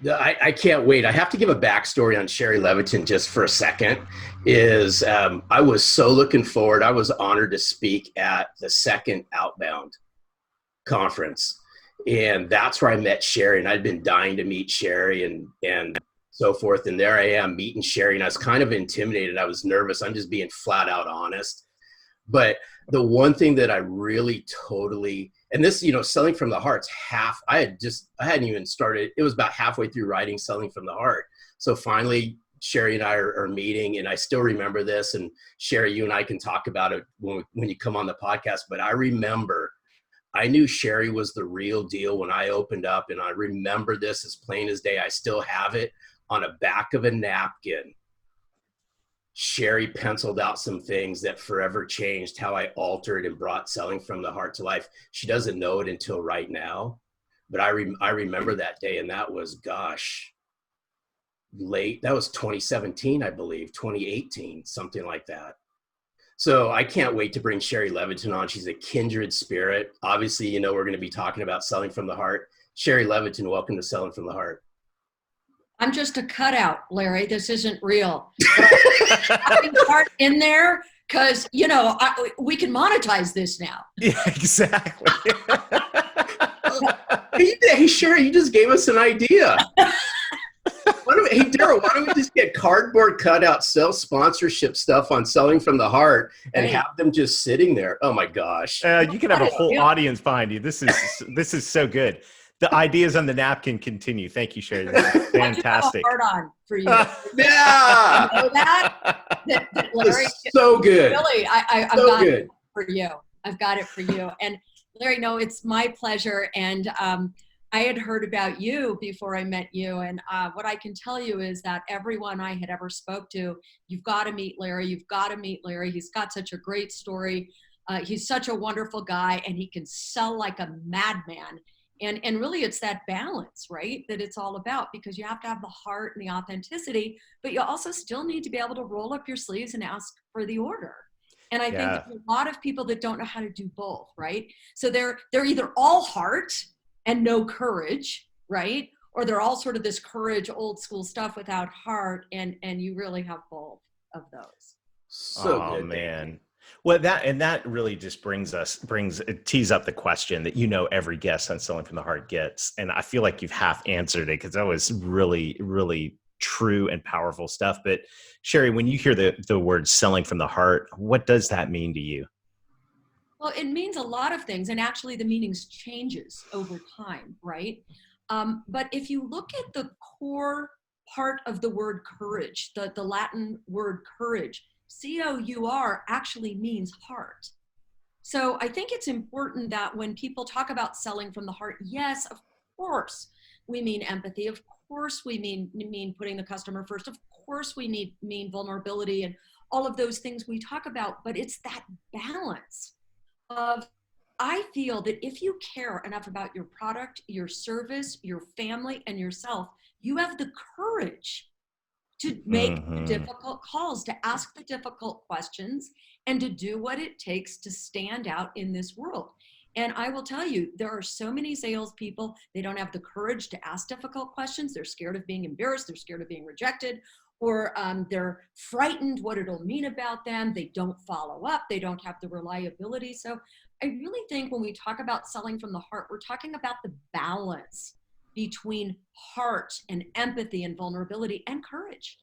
I can't wait. I have to give a backstory on Shari Levitin just for a second. Is I was so looking forward. I was honored to speak at the second Outbound conference, and that's where I met Shari. And I'd been dying to meet Shari and so forth. And there I am meeting Shari, and I was kind of intimidated. I was nervous. I'm just being flat out honest. But the one thing that I really totally, and this, selling from the heart's I hadn't even started. It was about halfway through writing Selling from the Heart. So finally, Shari and I are meeting, and I still remember this. And Shari, you and I can talk about it when you come on the podcast. But I remember, I knew Shari was the real deal when I opened up, and I remember this as plain as day. I still have it on a back of a napkin. Shari penciled out some things that forever changed how I altered and brought Selling from the Heart to life. She doesn't know it until right now, but I remember that day, and that was, late. That was 2017, I believe, 2018, something like that. So I can't wait to bring Shari Levitin on. She's a kindred spirit. Obviously, we're going to be talking about Selling from the Heart. Shari Levitin, welcome to Selling from the Heart. I'm just a cutout, Larry. This isn't real. Having heart in there because, we can monetize this now. Yeah, exactly. Hey, Shari, you just gave us an idea. Hey, Daryl, why don't we just get cardboard cutout self-sponsorship stuff on Selling from the Heart and have them just sitting there? Oh, my gosh. You can have a whole audience behind you. This is so good. The ideas on the napkin continue. Thank you, Shari. This is fantastic. I do have a heart on for you. Yeah. You know that Larry, so good. Really, I've got it for you. I've got it for you. And Larry, no, it's my pleasure. And I had heard about you before I met you. And what I can tell you is that everyone I had ever spoke to, you've got to meet Larry. You've got to meet Larry. He's got such a great story. He's such a wonderful guy, and he can sell like a madman. And really, it's that balance, right, that it's all about, because you have to have the heart and the authenticity, but you also still need to be able to roll up your sleeves and ask for the order. And I think there's a lot of people that don't know how to do both, right? So they're either all heart and no courage, right? Or they're all sort of this courage, old school stuff without heart, and you really have both of those. So good, man. Well, that really just tees up the question that every guest on Selling from the Heart gets, and I feel like you've half answered it because that was really, really true and powerful stuff. But Shari, when you hear the word Selling from the Heart, what does that mean to you? Well, it means a lot of things, and actually the meanings changes over time, right? But if you look at the core part of the word courage, the Latin word courage, C-O-U-R actually means heart. So I think it's important that when people talk about selling from the heart, yes, of course, we mean empathy. Of course, we mean putting the customer first. Of course, we mean vulnerability and all of those things we talk about. But it's that balance of, I feel that if you care enough about your product, your service, your family, and yourself, you have the courage to make the difficult calls, to ask the difficult questions, and to do what it takes to stand out in this world. And I will tell you, there are so many salespeople, they don't have the courage to ask difficult questions. They're scared of being embarrassed. They're scared of being rejected, or they're frightened what it'll mean about them. They don't follow up. They don't have the reliability. So I really think when we talk about selling from the heart, we're talking about the balance between heart and empathy and vulnerability and courage.